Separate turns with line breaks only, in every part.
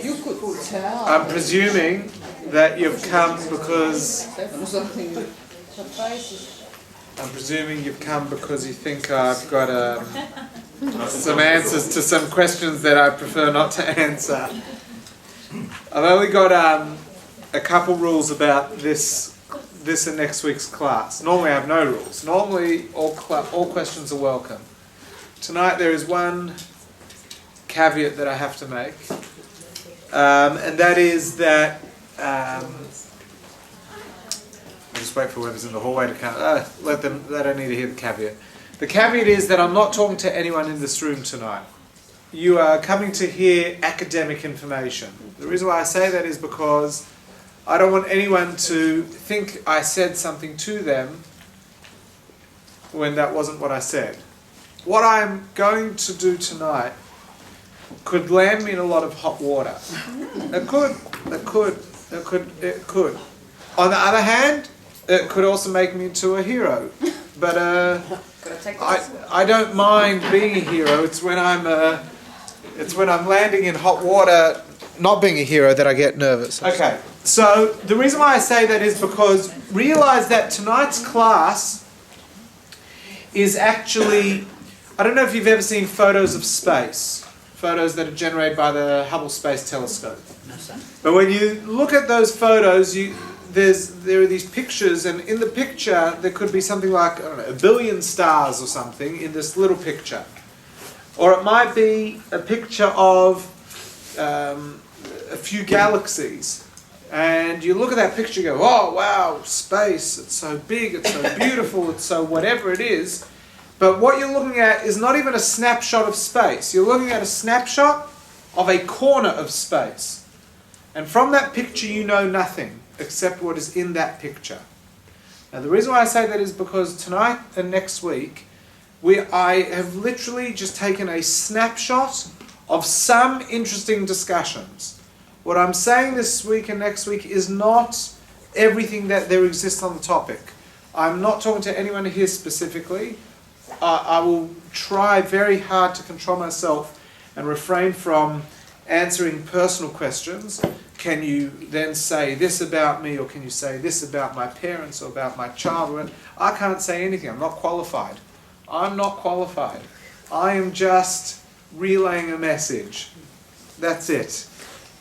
You could tell.
I'm presuming that you've come because you think I've got some answers to some questions that I prefer not to answer. I've only got a couple rules about this and next week's class. Normally I have no rules. Normally all questions are welcome. Tonight there is one caveat that I have to make, and that is that I'll just wait for whoever's in the hallway to come. They don't need to hear the caveat. The caveat is that I'm not talking to anyone in this room tonight. You are coming to hear academic information. The reason why I say that is because I don't want anyone to think I said something to them when that wasn't what I said. What I'm going to do tonight could land me in a lot of hot water. It could. On the other hand, it could also make me into a hero. But I don't mind being a hero. It's when I'm landing in hot water, not being a hero, that I get nervous. Okay. So the reason why I say that is because realize that tonight's class is actually, I don't know if you've ever seen photos of space, photos that are generated by the Hubble Space Telescope.
No, sir.
But when you look at those photos, there are these pictures, and in the picture there could be something like, I don't know, 1 billion stars or something in this little picture. Or it might be a picture of a few galaxies. And you look at that picture and go, oh wow, space, it's so big, it's so beautiful, it's so whatever it is. But what you're looking at is not even a snapshot of space. You're looking at a snapshot of a corner of space. And from that picture you know nothing except what is in that picture. Now the reason why I say that is because tonight and next week, I have literally just taken a snapshot of some interesting discussions. What I'm saying this week and next week is not everything that there exists on the topic. I'm not talking to anyone here specifically. I will try very hard to control myself and refrain from answering personal questions. Can you then say this about me, or can you say this about my parents or about my child? I can't say anything. I'm not qualified. I'm not qualified. I am just relaying a message. That's it.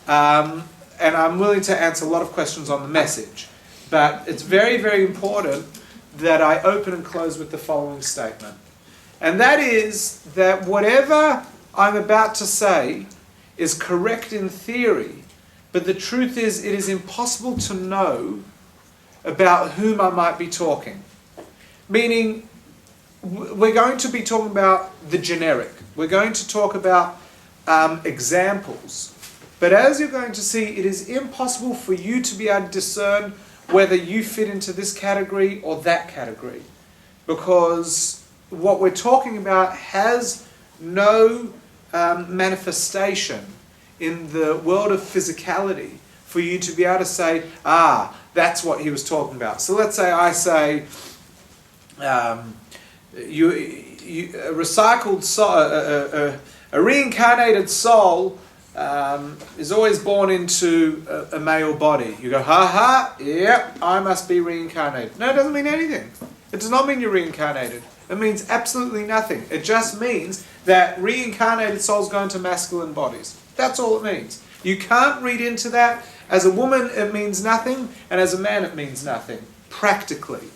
And I'm willing to answer a lot of questions on the message. But it's very, very important that I open and close with the following statement. And that is that whatever I'm about to say is correct in theory, but the truth is it is impossible to know about whom I might be talking. Meaning, we're going to be talking about the generic. We're going to talk about examples. But as you're going to see, it is impossible for you to be able to discern whether you fit into this category or that category. Because what we're talking about has no manifestation in the world of physicality for you to be able to say, that's what he was talking about. So let's say I say, a recycled soul, a reincarnated soul is always born into a male body. You go, yep, I must be reincarnated. No, it doesn't mean anything. It does not mean you're reincarnated. It means absolutely nothing. It just means that reincarnated souls go into masculine bodies. That's all it means. You can't read into that. As a woman, it means nothing, and as a man, it means nothing, practically.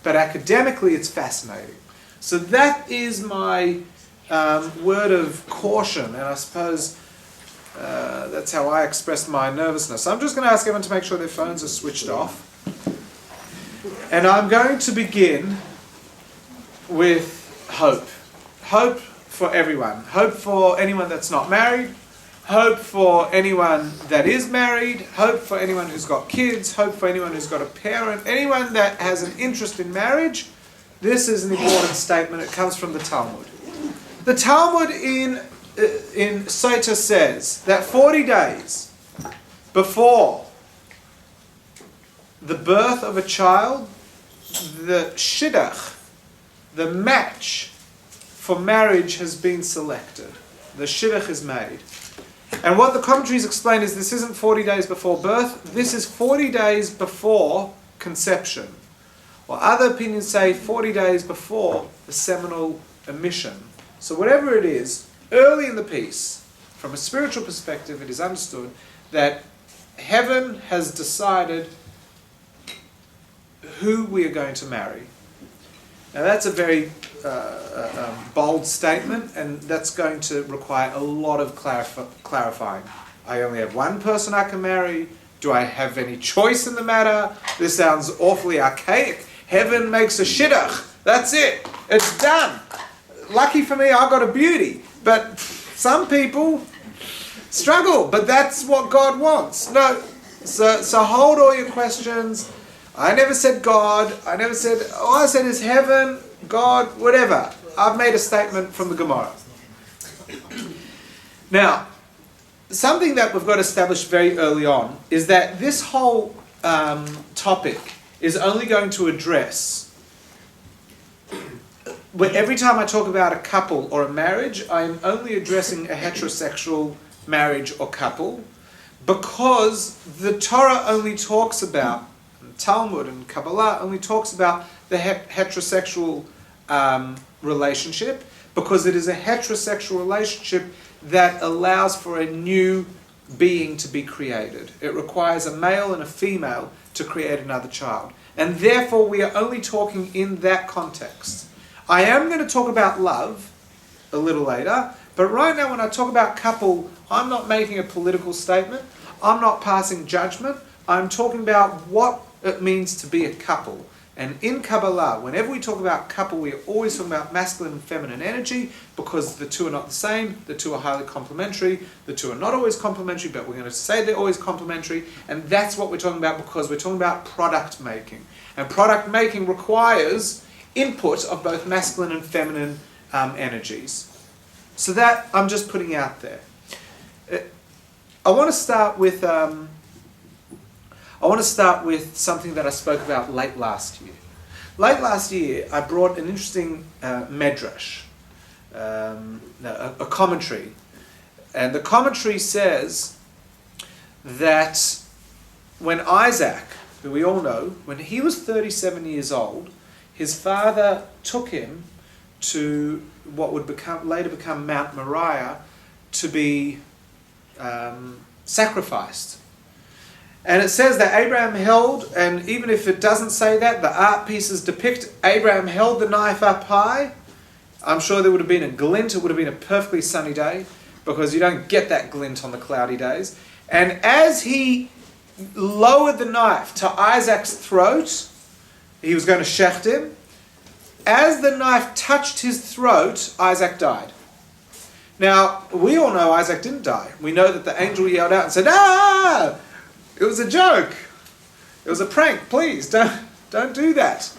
But academically, it's fascinating. So that is my word of caution, and I suppose that's how I express my nervousness. I'm just going to ask everyone to make sure their phones are switched off. And I'm going to begin with hope. Hope for everyone. Hope for anyone that's not married. Hope for anyone that is married. Hope for anyone who's got kids. Hope for anyone who's got a parent. Anyone that has an interest in marriage. This is an important statement. It comes from the Talmud. The Talmud in Sota says that 40 days before the birth of a child, the shidduch, the match for marriage has been selected. The shidduch is made. And what the commentaries explain is this isn't 40 days before birth, this is 40 days before conception. Or other opinions say 40 days before the seminal emission. So whatever it is, early in the piece, from a spiritual perspective, it is understood that heaven has decided who we are going to marry. Now that's a very bold statement, and that's going to require a lot of clarifying. I only have one person I can marry. Do I have any choice in the matter? This sounds awfully archaic. Heaven makes a shidduch. That's it. It's done. Lucky for me, I got a beauty. But some people struggle. But that's what God wants. No. So hold all your questions. I never said God. I never said, all I said is heaven, God, whatever. I've made a statement from the Gemara. Now, something that we've got established very early on is that this whole topic is only going to address, every time I talk about a couple or a marriage, I'm only addressing a heterosexual marriage or couple, because the Torah only talks about, Talmud and Kabbala only talks about the heterosexual relationship, because it is a heterosexual relationship that allows for a new being to be created. It requires a male and a female to create another child. And therefore we are only talking in that context. I am going to talk about love a little later, but right now when I talk about couple, I'm not making a political statement. I'm not passing judgment. I'm talking about what it means to be a couple. And in Kabbalah, whenever we talk about couple, we are always talking about masculine and feminine energy, because the two are not the same, the two are highly complementary, the two are not always complementary, but we're going to say they're always complementary, and that's what we're talking about, because we're talking about product making. And product making requires input of both masculine and feminine energies. So that I'm just putting out there. I want to start with something that I spoke about late last year. Late last year, I brought an interesting medrash, a commentary. And the commentary says that when Isaac, who we all know, when he was 37 years old, his father took him to what would later become Mount Moriah to be sacrificed. And it says that Abraham held, and even if it doesn't say that, the art pieces depict Abraham held the knife up high. I'm sure there would have been a glint. It would have been a perfectly sunny day, because you don't get that glint on the cloudy days. And as he lowered the knife to Isaac's throat, he was going to shecht him. As the knife touched his throat, Isaac died. Now, we all know Isaac didn't die. We know that the angel yelled out and said, "Ah! It was a joke. It was a prank. Please, don't do that."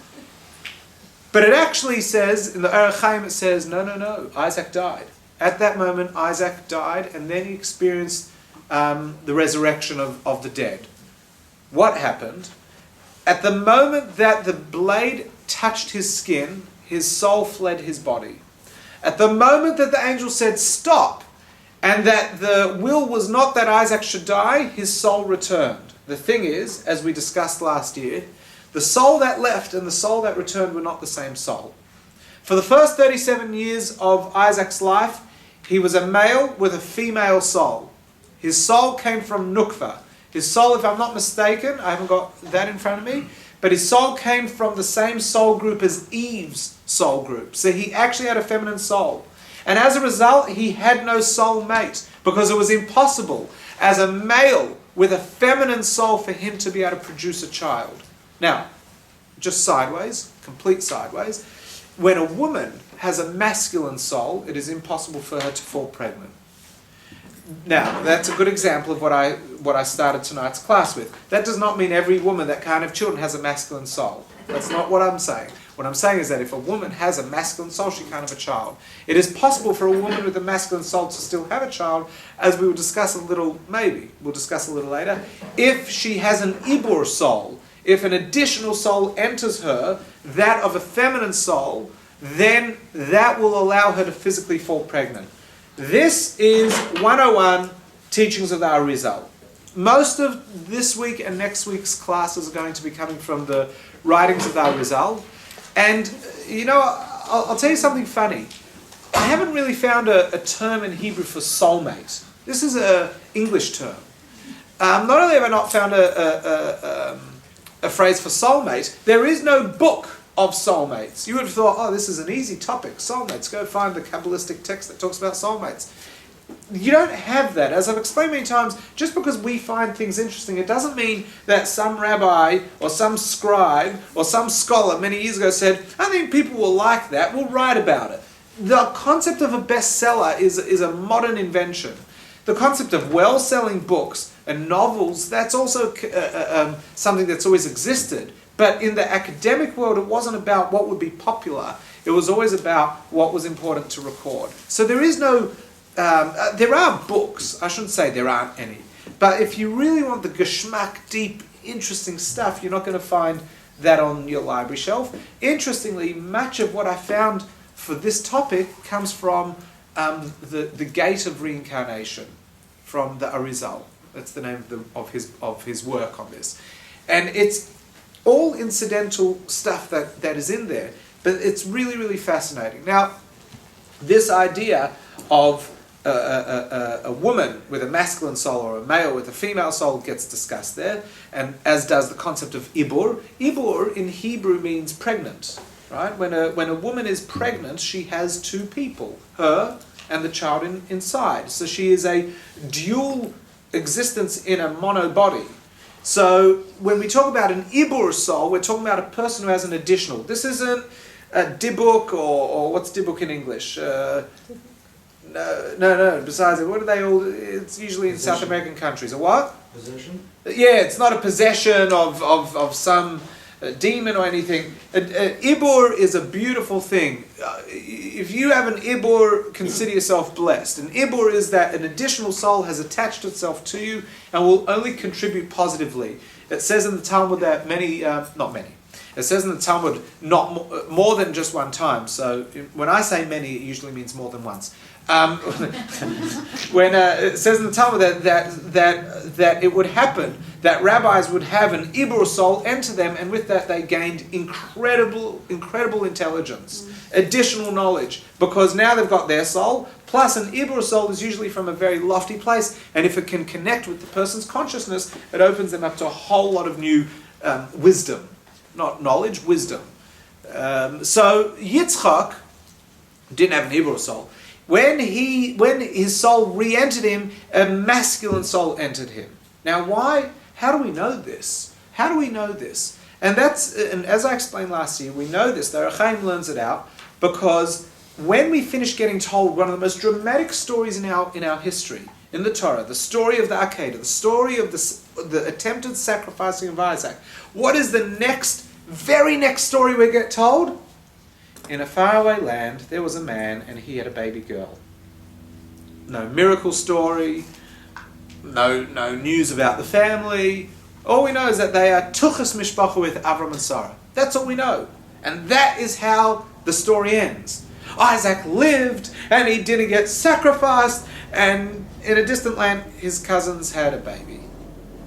But it actually says, in the Orach Chaim, it says, no, Isaac died. At that moment, Isaac died, and then he experienced the resurrection of the dead. What happened? At the moment that the blade touched his skin, his soul fled his body. At the moment that the angel said, "Stop," and that the will was not that Isaac should die, his soul returned. The thing is, as we discussed last year, the soul that left and the soul that returned were not the same soul. For the first 37 years of Isaac's life, he was a male with a female soul. His soul came from Nukva. His soul, if I'm not mistaken, I haven't got that in front of me, but his soul came from the same soul group as Eve's soul group. So he actually had a feminine soul. And as a result, he had no soulmate, because it was impossible as a male with a feminine soul for him to be able to produce a child. Now, just sideways, complete sideways, when a woman has a masculine soul, it is impossible for her to fall pregnant. Now, that's a good example of what I started tonight's class with. That does not mean every woman that can't have children has a masculine soul. That's not what I'm saying. What I'm saying is that if a woman has a masculine soul, she can't have a child. It is possible for a woman with a masculine soul to still have a child, as we will discuss a little, maybe, we'll discuss a little later, if she has an Ibur soul. If an additional soul enters her, that of a feminine soul, then that will allow her to physically fall pregnant. This is 101 teachings of the Arizal. Most of this week and next week's classes are going to be coming from the writings of the Arizal. And, I'll tell you something funny. I haven't really found a term in Hebrew for soulmate. This is an English term. Not only have I not found a phrase for soulmate, there is no book of soulmates. You would have thought, this is an easy topic, soulmates. Go find the Kabbalistic text that talks about soulmates. You don't have that. As I've explained many times, just because we find things interesting, it doesn't mean that some rabbi or some scribe or some scholar many years ago said, I think people will like that, we'll write about it. The concept of a bestseller is a modern invention. The concept of well-selling books and novels, that's also something that's always existed. But in the academic world, it wasn't about what would be popular. It was always about what was important to record. So there is no... there are books, I shouldn't say there aren't any, but if you really want the geschmack, deep, interesting stuff, you're not going to find that on your library shelf. Interestingly, much of what I found for this topic comes from the Gate of Reincarnation, from the Arizal. That's the name of his work on this. And it's all incidental stuff that is in there, but it's really, really fascinating. Now, this idea of a woman with a masculine soul or a male with a female soul gets discussed there, and as does the concept of ibur. Ibur in Hebrew means pregnant, right? When a woman is pregnant, she has two people, her and the child inside. So she is a dual existence in a mono body. So when we talk about an ibur soul, we're talking about a person who has an additional. This isn't a dibuk or what's dibuk in English? No. Besides, what are they all? It's usually in South American countries. A what?
Possession?
Yeah, it's not a possession of some demon or anything. Ibur is a beautiful thing. If you have an Ibur, consider yourself blessed. An Ibur is that an additional soul has attached itself to you and will only contribute positively. It says in the Talmud that not many. It says in the Talmud not more than just one time. So when I say many, it usually means more than once. When it says in the Talmud that it would happen that rabbis would have an Ibur soul enter them, and with that they gained incredible intelligence, additional knowledge, because now they've got their soul. Plus, an Ibur soul is usually from a very lofty place, and if it can connect with the person's consciousness, it opens them up to a whole lot of new wisdom, not knowledge, wisdom. So Yitzchak didn't have an Ibur soul. When his soul re-entered him, a masculine soul entered him. Now, why? How do we know this? How do we know this? And as I explained last year, we know this. The Rechaim learns it out because when we finish getting told one of the most dramatic stories in our history in the Torah, the story of the Akedah, the story of the attempted sacrificing of Isaac, what is the very next story we get told? In a faraway land, there was a man and he had a baby girl. No miracle story, no news about the family. All we know is that they are tuchas mishpacha with Avram and Sarah. That's all we know. And that is how the story ends. Isaac lived and he didn't get sacrificed, and in a distant land his cousins had a baby.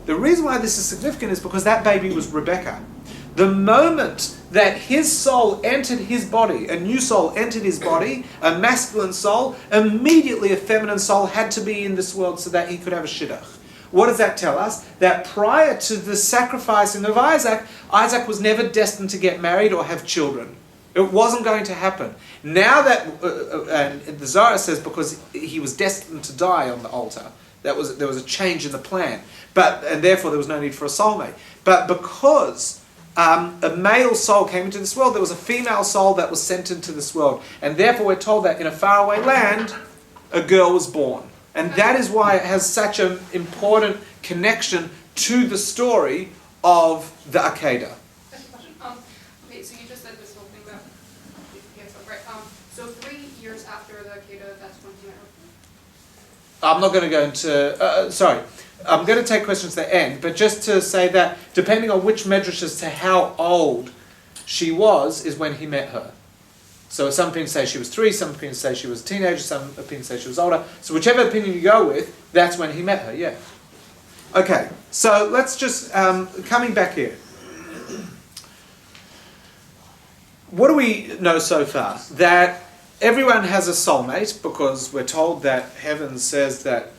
The reason why this is significant is because that baby was Rebecca. The moment that his soul entered his body, a new soul entered his body, a masculine soul, immediately a feminine soul had to be in this world so that he could have a shidduch. What does that tell us? That prior to the sacrificing of Isaac, Isaac was never destined to get married or have children. It wasn't going to happen. Now that, and the Zohar says because he was destined to die on the altar, there was a change in the plan, and therefore there was no need for a soulmate. But because a male soul came into this world, there was a female soul that was sent into this world. And therefore we're told that in a faraway land, a girl was born. And that is why it has such an important connection to the story of the Akedah.
Okay, so you just said this whole thing about right? So 3 years after the Akedah, that's when he met her?
I'm not going to go into... I'm going to take questions at the end, but just to say that depending on which medrash as to how old she was is when he met her. So some opinions say she was 3, some opinions say she was a teenager, some opinions say she was older. So whichever opinion you go with, that's when he met her, yeah. Okay, so let's just, coming back here. What do we know so far? That everyone has a soulmate, because we're told that heaven says that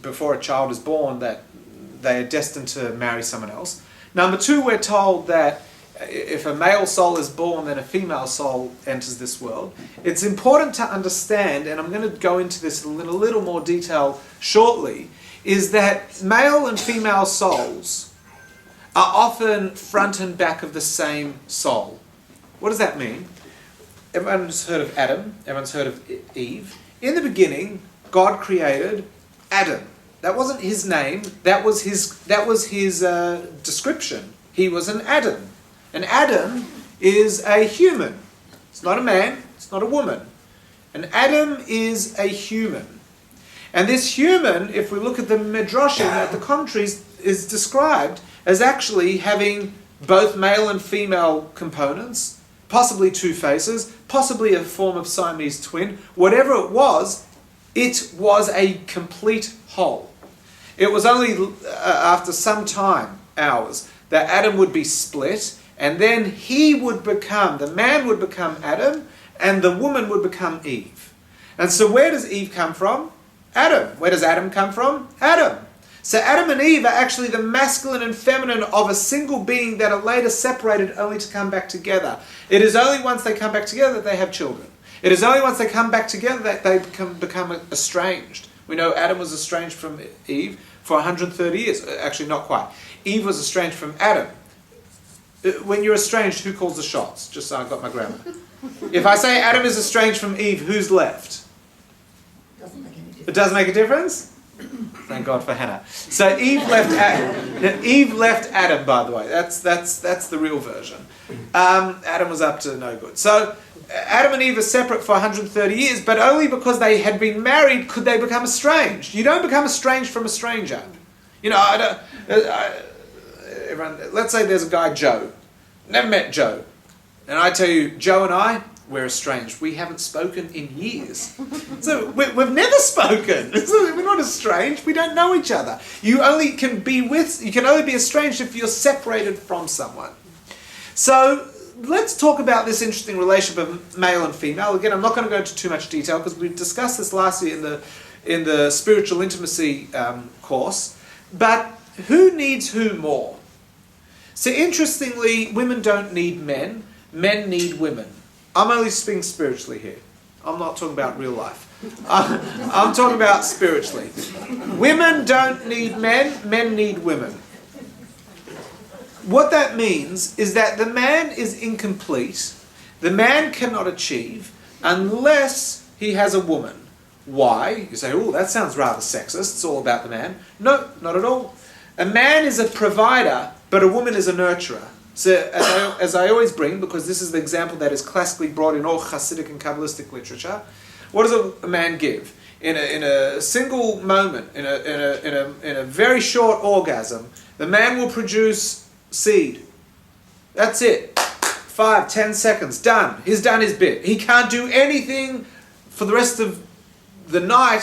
before a child is born that they are destined to marry someone else. Number 2, we're told that if a male soul is born, then a female soul enters this world. It's important to understand, and I'm going to go into this in a little more detail shortly, is that male and female souls are often front and back of the same soul. What does that mean? Everyone's heard of Adam. Everyone's heard of Eve. In the beginning, God created Adam. That wasn't his name. That was his description. He was an Adam. An Adam is a human. It's not a man. It's not a woman. An Adam is a human. And this human, if we look at the Midrashim, at the commentaries, is described as actually having both male and female components, possibly 2 faces, possibly a form of Siamese twin. Whatever it was a complete whole. It was only after some time, hours, that Adam would be split, and then the man would become Adam, and the woman would become Eve. And so where does Eve come from? Adam. Where does Adam come from? Adam. So Adam and Eve are actually the masculine and feminine of a single being that are later separated only to come back together. It is only once they come back together that they have children. It is only once they come back together that they become estranged. We know Adam was estranged from Eve for 130 years. Actually, not quite. Eve was estranged from Adam. When you're estranged, who calls the shots? Just so I've got my grammar. If I say Adam is estranged from Eve, who's left?
Doesn't make any difference.
It doesn't make a difference? Thank God for Hannah. So Eve left Adam. Eve left Adam, by the way. That's the real version. Adam was up to no good. So Adam and Eve are separate for 130 years, but only because they had been married could they become estranged. You don't become estranged from a stranger. You know, let's say there's a guy, Joe. Never met Joe. And I tell you, Joe and I, we're estranged. We haven't spoken in years. So we've never spoken. We're not estranged. We don't know each other. You can only be estranged if you're separated from someone. So let's talk about this interesting relationship of male and female. Again, I'm not going to go into too much detail because we discussed this last year in the spiritual intimacy course. But who needs who more? So interestingly, women don't need men. Men need women. I'm only speaking spiritually here. I'm not talking about real life. I'm talking about spiritually. Women don't need men. Men need women. What that means is that the man is incomplete. The man cannot achieve unless he has a woman. Why? You say, oh, that sounds rather sexist. It's all about the man. No, not at all. A man is a provider, but a woman is a nurturer. So as I always bring, because this is the example that is classically brought in all Hasidic and Kabbalistic literature, what does a man give? In a single moment, in a very short orgasm, the man will produce seed. That's it. 5, 10 seconds, done. He's done his bit. He can't do anything for the rest of the night,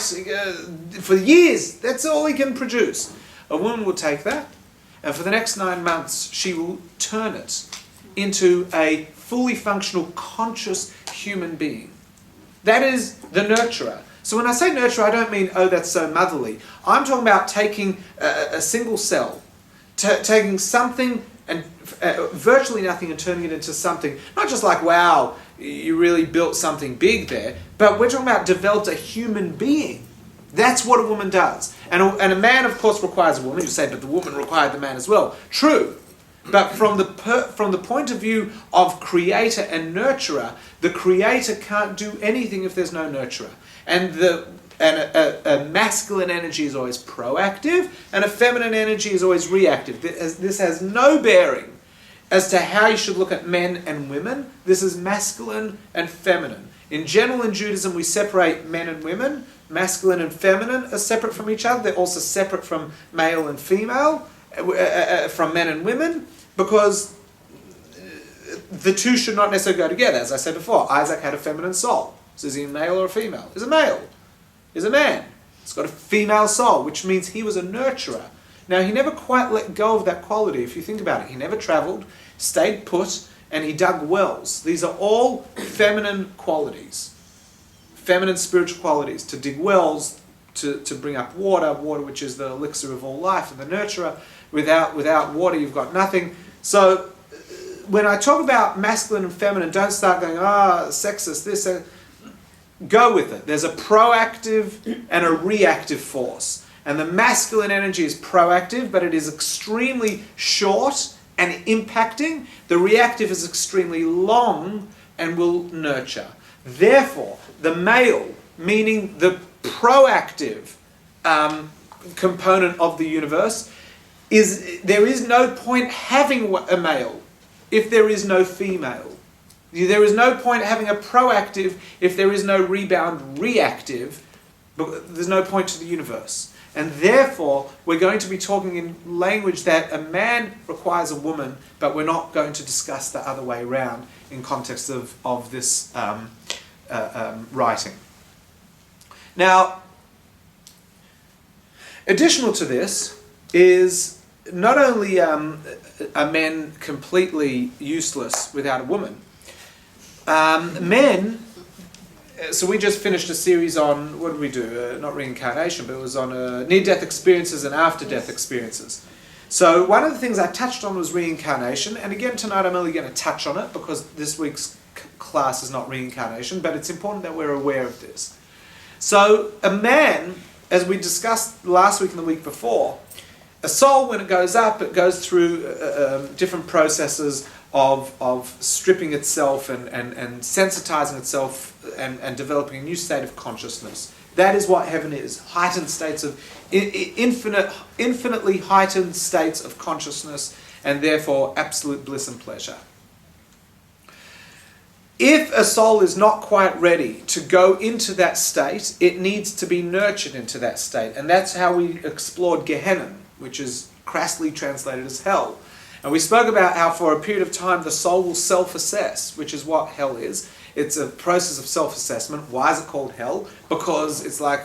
for years. That's all he can produce. A woman will take that, and for the next 9 months, she will turn it into a fully functional, conscious human being. That is the nurturer. So when I say nurturer, I don't mean, oh, that's so motherly. I'm talking about taking a single cell, taking something and virtually nothing and turning it into something, not just like, wow, you really built something big there, but we're talking about developed a human being. That's what a woman does. And a man, of course, requires a woman. You say, but the woman required the man as well. True. But from the point of view of creator and nurturer, the creator can't do anything if there's no nurturer. And a masculine energy is always proactive, and a feminine energy is always reactive. This has no bearing as to how you should look at men and women. This is masculine and feminine. In general, in Judaism, we separate men and women. Masculine and feminine are separate from each other. They're also separate from male and female, from men and women, because the two should not necessarily go together. As I said before, Isaac had a feminine soul. So is he a male or a female? He's a male. He's a man. He's got a female soul, which means he was a nurturer. Now, he never quite let go of that quality, if you think about it. He never travelled, stayed put, and he dug wells. These are all feminine qualities. Feminine spiritual qualities. To dig wells, to bring up water which is the elixir of all life and the nurturer. Without water, you've got nothing. So, when I talk about masculine and feminine, don't start going, sexist, this, go with it. There's a proactive and a reactive force. And the masculine energy is proactive, but it is extremely short and impacting. The reactive is extremely long and will nurture. Therefore, the male, meaning the proactive component of the universe, there is no point having a male if there is no female. There is no point having a proactive if there is no rebound reactive. But there's no point to the universe. And therefore, we're going to be talking in language that a man requires a woman, but we're not going to discuss the other way around in context of this writing. Now, additional to this is not only are men completely useless without a woman, men... So we just finished a series on, what did we do? Not reincarnation, but it was on near-death experiences and after-death experiences. So one of the things I touched on was reincarnation, and again tonight I'm only going to touch on it because this week's class is not reincarnation, but it's important that we're aware of this. So a man, as we discussed last week and the week before, a soul, when it goes up, it goes through different processes of stripping itself and sensitizing itself and developing a new state of consciousness. That is what heaven is. Heightened states of, infinitely heightened states of consciousness, and therefore absolute bliss and pleasure. If a soul is not quite ready to go into that state, it needs to be nurtured into that state. And that's how we explored Gehenna, which is crassly translated as hell. And we spoke about how for a period of time the soul will self-assess, which is what hell is. It's a process of self-assessment. Why is it called hell? Because it's like,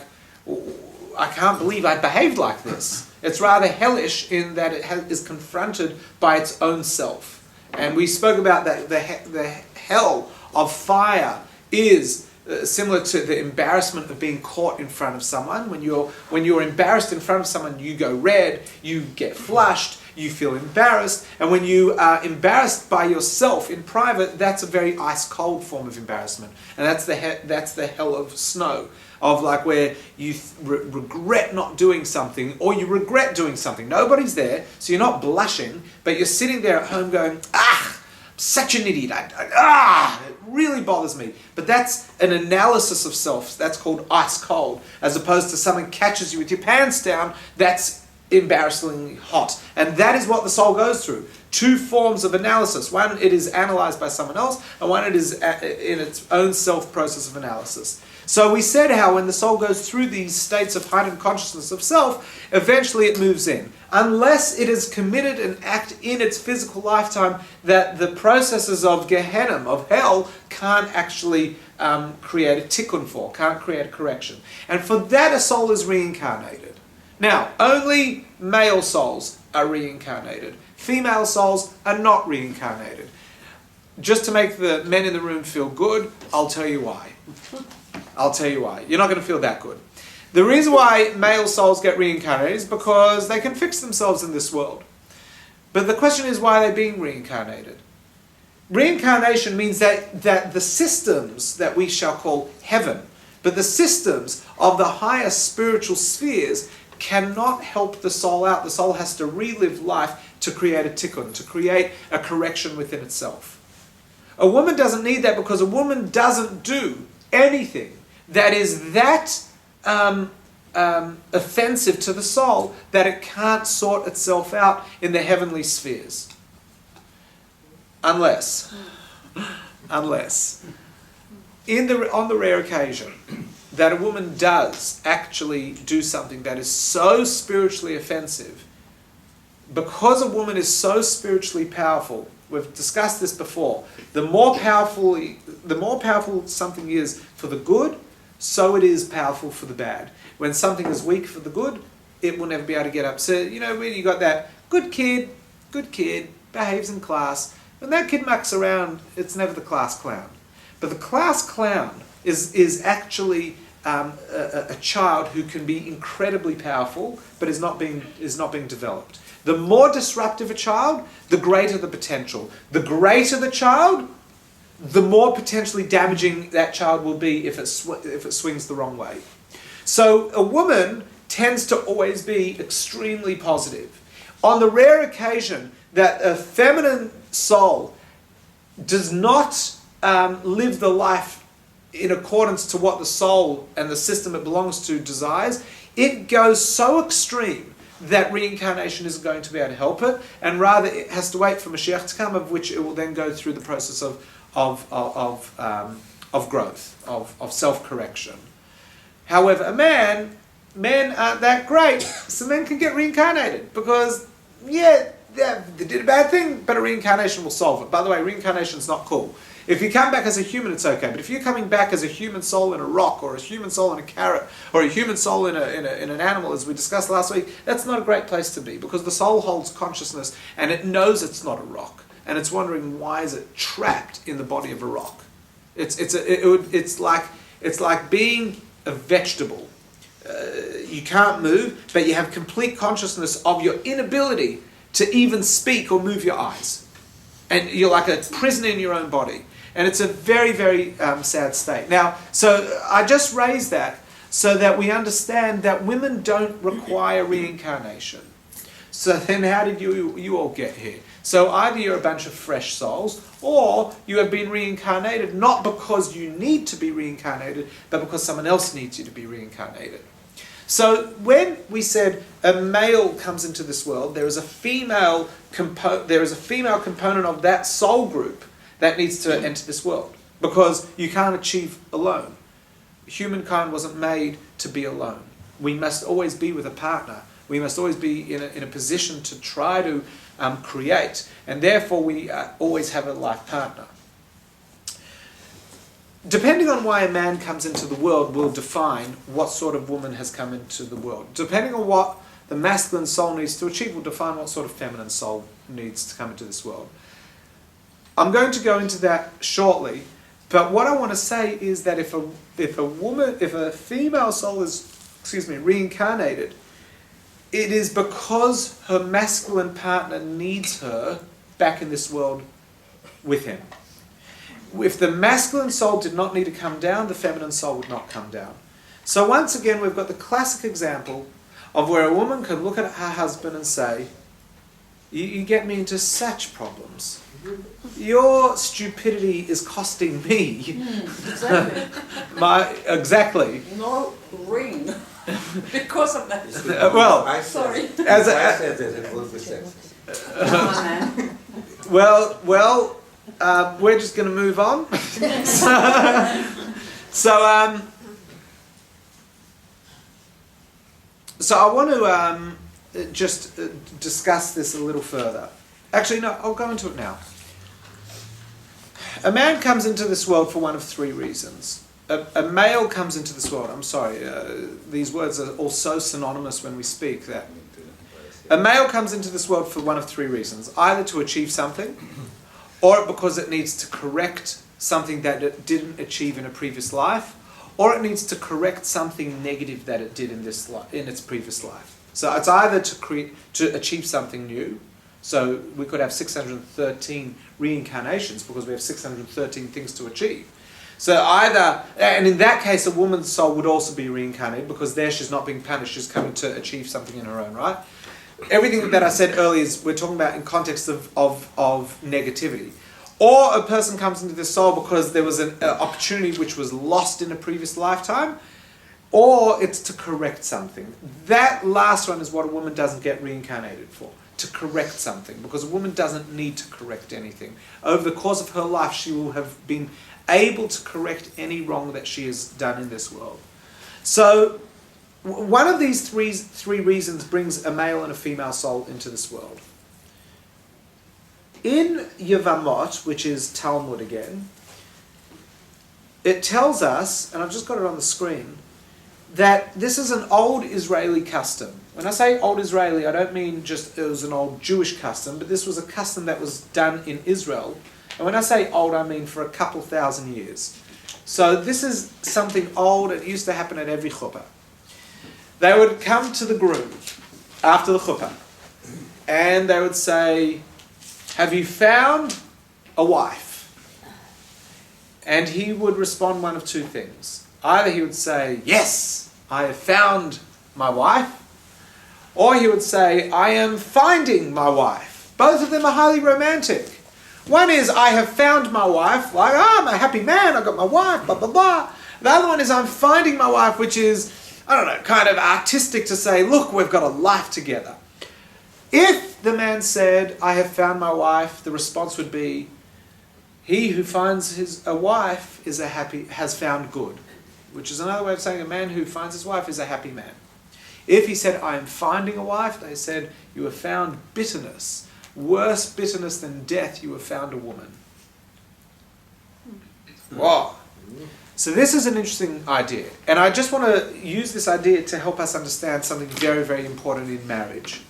I can't believe I behaved like this. It's rather hellish in that it is confronted by its own self. And we spoke about that the hell of fire is similar to the embarrassment of being caught in front of someone. When you're embarrassed in front of someone, you go red, you get flushed, you feel embarrassed, and when you are embarrassed by yourself in private, that's a very ice-cold form of embarrassment, and that's the hell of snow, of like where you regret not doing something, or you regret doing something. Nobody's there, so you're not blushing, but you're sitting there at home going, I'm such an idiot, it really bothers me. But that's an analysis of self. That's called ice-cold, as opposed to someone catches you with your pants down, that's embarrassingly hot. And that is what the soul goes through. Two forms of analysis. One, it is analyzed by someone else, and one, it is in its own self-process of analysis. So we said how when the soul goes through these states of heightened consciousness of self, eventually it moves in. Unless it has committed an act in its physical lifetime that the processes of Gehenna, of hell, can't actually create a tikkun for, can't create a correction. And for that a soul is reincarnated. Now, only male souls are reincarnated. Female souls are not reincarnated. Just to make the men in the room feel good, I'll tell you why. I'll tell you why. You're not going to feel that good. The reason why male souls get reincarnated is because they can fix themselves in this world. But the question is, why are they being reincarnated? Reincarnation means that the systems that we shall call heaven, but the systems of the higher spiritual spheres cannot help the soul out. The soul has to relive life to create a tikkun, to create a correction within itself. A woman doesn't need that because a woman doesn't do anything that is that offensive to the soul that it can't sort itself out in the heavenly spheres. Unless, on the rare occasion that a woman does actually do something that is so spiritually offensive because a woman is so spiritually powerful, we've discussed this before, the more powerful something is for the good, so it is powerful for the bad. When something is weak for the good, it will never be able to get up. So, you know, when you got that good kid, behaves in class, when that kid mucks around, it's never the class clown. But the class clown is actually a child who can be incredibly powerful, but is not being developed. The more disruptive a child, the greater the potential. The greater the child, the more potentially damaging that child will be if it swings the wrong way. So a woman tends to always be extremely positive. On the rare occasion that a feminine soul does not live the life in accordance to what the soul and the system it belongs to desires, it goes so extreme that reincarnation isn't going to be able to help it, and rather it has to wait for Mashiach to come, of which it will then go through the process of growth, of self-correction. However, men aren't that great, so men can get reincarnated because, yeah, they did a bad thing, but a reincarnation will solve it. By the way, reincarnation's not cool. If you come back as a human, it's okay. But if you're coming back as a human soul in a rock, or a human soul in a carrot, or a human soul in an animal, as we discussed last week, that's not a great place to be, because the soul holds consciousness and it knows it's not a rock, and it's wondering why is it trapped in the body of a rock. It's like being a vegetable. You can't move, but you have complete consciousness of your inability to even speak or move your eyes, and you're like a prisoner in your own body. And it's a very, very sad state. Now, so I just raised that so that we understand that women don't require reincarnation. So then how did you all get here? So either you're a bunch of fresh souls, or you have been reincarnated not because you need to be reincarnated, but because someone else needs you to be reincarnated. So when we said a male comes into this world, there is a female component of that soul group that needs to enter this world, because you can't achieve alone. Humankind wasn't made to be alone. We must always be with a partner. We must always be in a position to try to create, and therefore we always have a life partner. Depending on why a man comes into the world will define what sort of woman has come into the world. Depending on what the masculine soul needs to achieve will define what sort of feminine soul needs to come into this world. I'm going to go into that shortly, but what I want to say is that if a female soul is, reincarnated, it is because her masculine partner needs her back in this world with him. If the masculine soul did not need to come down, the feminine soul would not come down. So once again, we've got the classic example of where a woman can look at her husband and say, you get me into such problems. Your stupidity is costing me.
Exactly.
Exactly.
No ring. Because of that.
Well,
Sorry.
As
I said that it was the sex.
Well, we're just going to move on. So I want to just discuss this a little further. Actually, no, I'll go into it now. A man comes into this world for one of three reasons. A male comes into this world. I'm sorry, these words are all so synonymous when we speak that. A male comes into this world for one of three reasons. Either to achieve something, or because it needs to correct something that it didn't achieve in a previous life, or it needs to correct something negative that it did in its previous life. So it's either to achieve something new. So we could have 613 reincarnations because we have 613 things to achieve. So either, and in that case, a woman's soul would also be reincarnated because there she's not being punished, she's coming to achieve something in her own right. Everything that I said earlier is we're talking about in context of negativity. Or a person comes into the soul because there was an opportunity which was lost in a previous lifetime, or it's to correct something. That last one is what a woman doesn't get reincarnated for, to correct something, because a woman doesn't need to correct anything. Over the course of her life, she will have been able to correct any wrong that she has done in this world. So one of these three reasons brings a male and a female soul into this world. In Yevamot, which is Talmud again, it tells us, and I've just got it on the screen, that this is an old Israeli custom. When I say old Israeli, I don't mean just it was an old Jewish custom, but this was a custom that was done in Israel. And when I say old, I mean for a couple thousand years. So this is something old. It used to happen at every chuppah. They would come to the groom after the chuppah, and they would say, "Have you found a wife?" And he would respond one of two things. Either he would say, "Yes, I have found my wife," or he would say, "I am finding my wife." Both of them are highly romantic. One is, "I have found my wife," like, "I'm a happy man, I got my wife, blah, blah, blah." The other one is, "I'm finding my wife," which is, I don't know, kind of artistic to say, "Look, we've got a life together." If the man said, "I have found my wife," the response would be, he who finds a wife has found good, which is another way of saying a man who finds his wife is a happy man. If he said, "I am finding a wife," they said, "You have found bitterness. Worse bitterness than death, you have found a woman." Wow. So this is an interesting idea. And I just want to use this idea to help us understand something very, very important in marriage.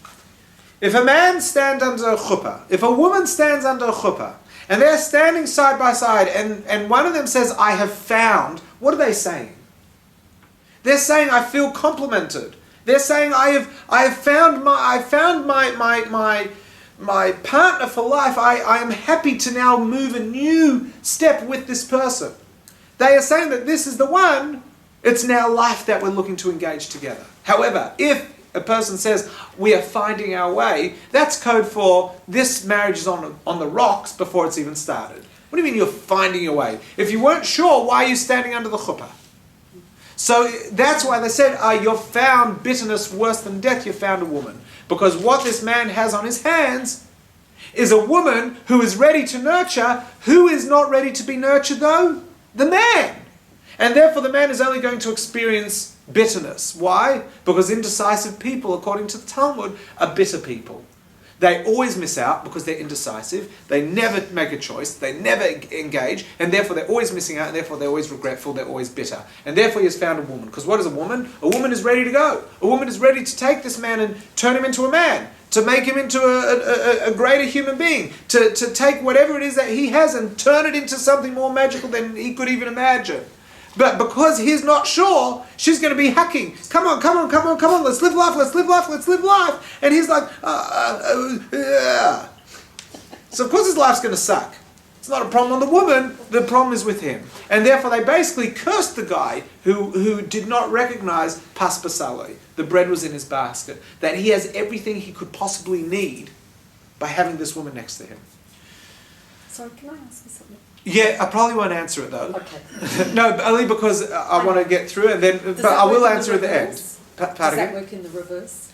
If a man stands under a chuppah, if a woman stands under a chuppah, and they're standing side by side, and one of them says, "I have found," what are they saying? They're saying, "I feel complimented." They're saying, I have found my partner for life. I am happy to now move a new step with this person. They are saying that this is the one. It's now life that we're looking to engage together. However, if a person says, "We are finding our way," that's code for this marriage is on the rocks before it's even started. What do you mean you're finding your way? If you weren't sure, why are you standing under the chuppah? So that's why they said, "You've found bitterness worse than death, you found a woman." Because what this man has on his hands is a woman who is ready to nurture. Who is not ready to be nurtured though? The man. And therefore the man is only going to experience bitterness. Why? Because indecisive people, according to the Talmud, are bitter people. They always miss out because they're indecisive. They never make a choice. They never engage. And therefore they're always missing out. And therefore they're always regretful. They're always bitter. And therefore he has found a woman. Because what is a woman? A woman is ready to go. A woman is ready to take this man and turn him into a man. To make him into a greater human being. To take whatever it is that he has and turn it into something more magical than he could even imagine. But because he's not sure, she's going to be hacking. Come on, let's live life. And he's like, So of course his life's going to suck. It's not a problem on the woman, the problem is with him. And therefore they basically cursed the guy who did not recognize pas basali, the bread was in his basket, that he has everything he could possibly need by having this woman next to him.
Sorry, can I ask you something?
Yeah, I probably won't answer it though.
Okay.
No, only because I want to get through it, and then, but I will answer at the end.
Does that work in the reverse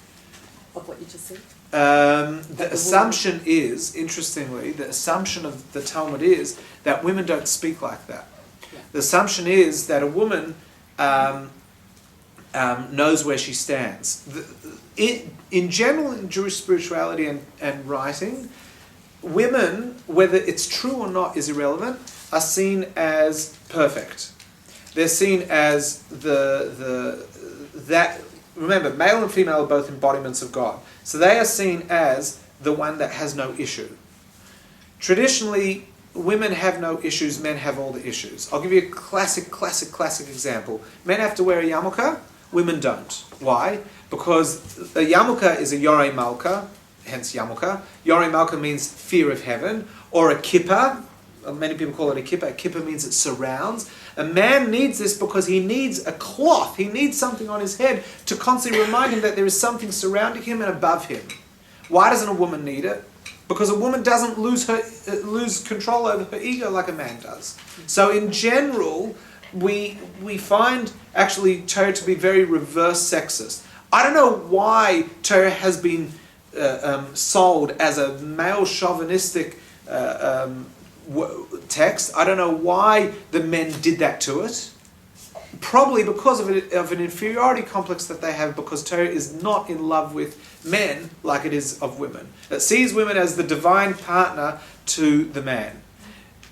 of what you just said?
The assumption is, interestingly, the assumption of the Talmud is that women don't speak like that.
Yeah.
The assumption is that a woman knows where she stands. In general, in Jewish spirituality and writing, women, whether it's true or not is irrelevant, are seen as perfect. They're seen as remember, male and female are both embodiments of God. So they are seen as the one that has no issue. Traditionally, women have no issues, men have all the issues. I'll give you a classic example. Men have to wear a yarmulke, women don't. Why? Because a yarmulke is a yorei malka, hence yarmulke. Yorei malka means fear of heaven, or a kippah. Many people call it a kippah. A kippah means it surrounds. A man needs this because he needs a cloth. He needs something on his head to constantly remind him that there is something surrounding him and above him. Why doesn't a woman need it? Because a woman doesn't lose control over her ego like a man does. So in general, we find actually Torah to be very reverse sexist. I don't know why Torah has been sold as a male chauvinistic text. I don't know why the men did that to it. probably because of an inferiority complex that they have, because Torah is not in love with men like it is of women. It sees women as the divine partner to the man.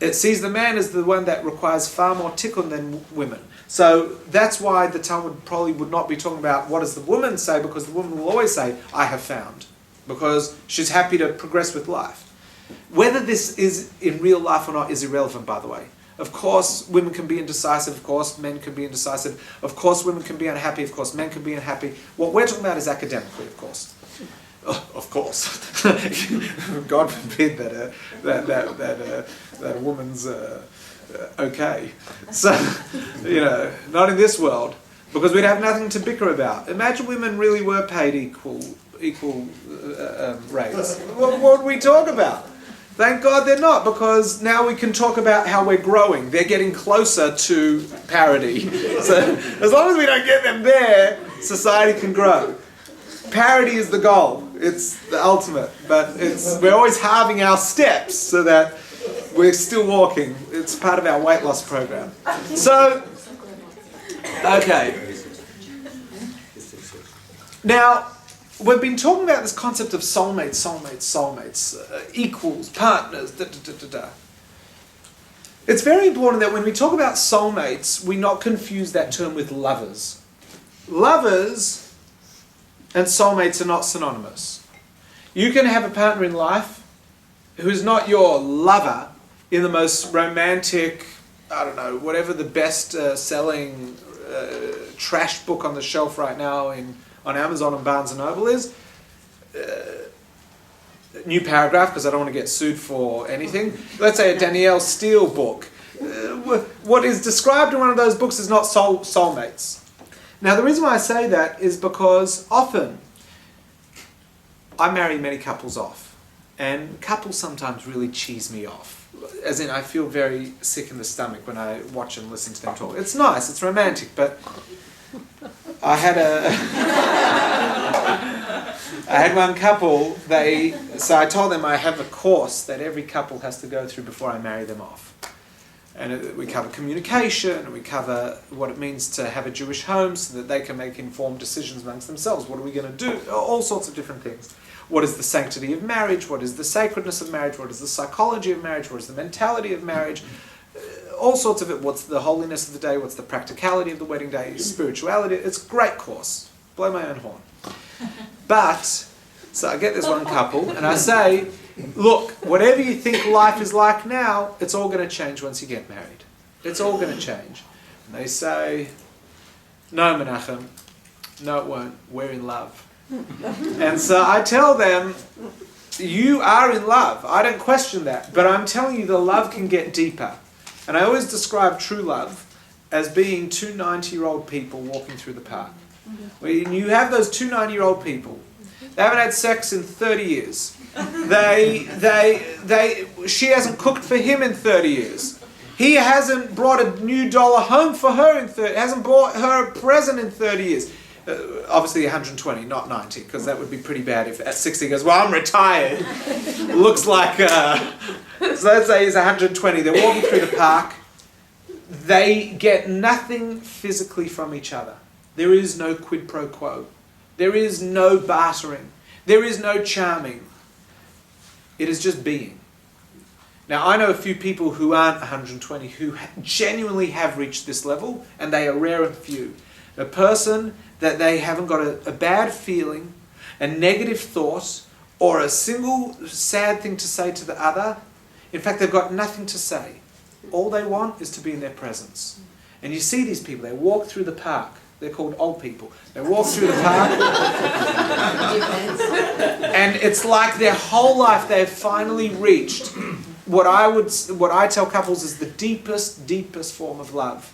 It sees the man as the one that requires far more tikkun than women. So that's why the Talmud probably would not be talking about what does the woman say, because the woman will always say, I have found, because she's happy to progress with life. Whether this is in real life or not is irrelevant, by the way. Of course, women can be indecisive. Of course, men can be indecisive. Of course, women can be unhappy. Of course, men can be unhappy. What we're talking about is academically, of course. Of course. God forbid that a woman's okay. So, not in this world, because we'd have nothing to bicker about. Imagine women really were paid equal rates. What would we talk about? Thank God they're not, because now we can talk about how we're growing. They're getting closer to parity. So as long as we don't get them there, society can grow. Parity is the goal. It's the ultimate. But we're always halving our steps so that we're still walking. It's part of our weight loss program. So, okay. Now, we've been talking about this concept of soulmates, equals, partners, It's very important that when we talk about soulmates, we not confuse that term with lovers. Lovers and soulmates are not synonymous. You can have a partner in life who is not your lover in the most romantic, whatever the best selling trash book on the shelf right now on Amazon and Barnes & Noble is. New paragraph, because I don't want to get sued for anything. Let's say a Danielle Steele book. What is described in one of those books is not soulmates. Now, the reason why I say that is because often I marry many couples off, and couples sometimes really cheese me off. As in, I feel very sick in the stomach when I watch and listen to them talk. It's nice, it's romantic, but I had one couple, so I told them I have a course that every couple has to go through before I marry them off. And we cover communication, and we cover what it means to have a Jewish home so that they can make informed decisions amongst themselves. What are we going to do? All sorts of different things. What is the sanctity of marriage? What is the sacredness of marriage? What is the psychology of marriage? What is the mentality of marriage? All sorts of it. What's the holiness of the day? What's the practicality of the wedding day? Spirituality. It's a great course. Blow my own horn. But, so I get this one couple, and I say, look, whatever you think life is like now, it's all going to change once you get married. It's all going to change. And they say, no, Menachem, no, it won't. We're in love. And so I tell them, you are in love. I don't question that. But I'm telling you, the love can get deeper. And I always describe true love as being two 90-year-old people walking through the park. When you have those two 90-year-old people, they haven't had sex in 30 years. She hasn't cooked for him in 30 years. He hasn't brought a new dollar home for her in 30, hasn't bought her a present in 30 years. Obviously 120, not 90, because that would be pretty bad if at 60 he goes, well, I'm retired. Looks like, so let's say he's 120. They're walking through the park. They get nothing physically from each other. There is no quid pro quo. There is no bartering. There is no charming. It is just being. Now, I know a few people who aren't 120 who genuinely have reached this level, and they are rare and few. A person that they haven't got a bad feeling, a negative thought, or a single sad thing to say to the other. In fact, they've got nothing to say. All they want is to be in their presence. And you see these people, they walk through the park. They're called old people. They walk through the park, and it's like their whole life they've finally reached what I tell couples is the deepest form of love.